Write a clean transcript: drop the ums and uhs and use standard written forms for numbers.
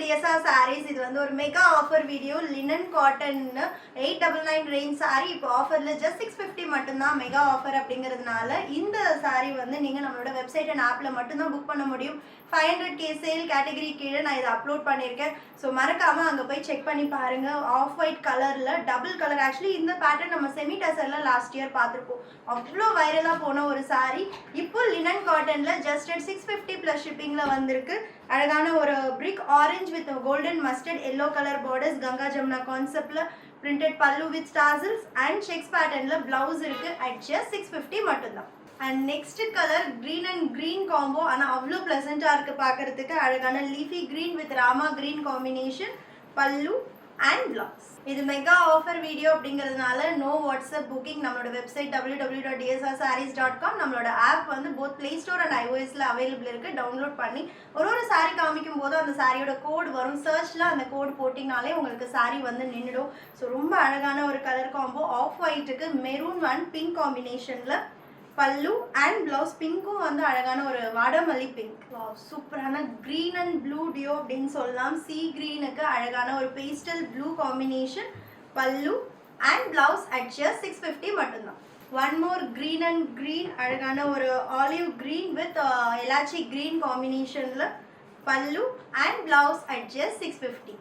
DSR sarees. இது வந்து ஒரு mega offer video. Linen cotton 899 range saree இப்போ ஆஃபர்ல just 650 மட்டும்தான் மெகா ஆஃபர் அப்படிங்கிறதுனால இந்த saree வந்து நீங்க நம்மளோட வெப்சைட் அண்ட் ஆப்ல மட்டும்தான் புக் பண்ண முடியும். 500K சேல் கேட்டகரி கீழே நான் இதை அப்லோட் பண்ணியிருக்கேன். ஸோ மறக்காம அங்கே போய் செக் பண்ணி பாருங்க. ஆஃப் ஒயிட் கலர்ல டபுள் கலர். ஆக்சுவலி இந்த பேட்டர்ன் நம்ம செமி டசர்ல லாஸ்ட் இயர் பார்த்துருப்போம். அவ்வளோ வைரலாக போன ஒரு saree இப்போ லினன் காட்டன்ல ஜஸ்ட் 650 ப்ளஸ் ஷிப்பிங்ல வந்திருக்கு. அழகான ஒரு brick orange with golden mustard yellow colour borders, Ganga Jamuna கான்செப்ட்ல பிரிண்டட் பல்லு வித் ஸ்டார்சல்ஸ் அண்ட் செக்ஸ் பேட்டர்ன்ல பிளவுஸ் இருக்கு. அட் ஜஸ்ட் 650 மட்டும்தான். And next colour green and green combo. ஆனால் அவ்வளோ ப்ளசண்ட்டாக இருக்குது பார்க்குறதுக்கு. அழகான leafy green with Rama green combination, pallu and blouse. இது மெகா ஆஃபர் வீடியோ அப்படிங்கிறதுனால நோ வாட்ஸ்அப் புக்கிங். நம்மளோட வெப்சைட் www.dsrsarees.com, நம்மளோட ஆப் வந்து போத் பிளே ஸ்டோர் அண்ட் iOSல அவைலபிள் இருக்குது. டவுன்லோட் பண்ணி ஒரு சாரீ காமிக்கும் போது அந்த சாரியோட கோடு வரும். சர்ச்சில் அந்த கோடு போட்டிங்கனாலே உங்களுக்கு சாரீ வந்து நின்றுடும். ஸோ ரொம்ப அழகான ஒரு கலர் காம்போ. ஆஃப் ஒயிட்டுக்கு மெரூன் அண்ட் பிங்க் காம்பினேஷனில் பல்லு அண்ட் பிளவுஸ். பிங்க்கும் வந்து அழகான ஒரு வாடாமல்லி பிங்க். சூப்பரான கிரீன் அண்ட் ப்ளூ டியோ அப்படின்னு சொல்லலாம். சி கிரீனுக்கு அழகான ஒரு pastel blue combination, pallu and blouse. At just 650 மட்டும்தான். One more green and green, அழகான ஒரு olive green with elaichi green காம்பினேஷன்ல pallu and blouse. At just 650.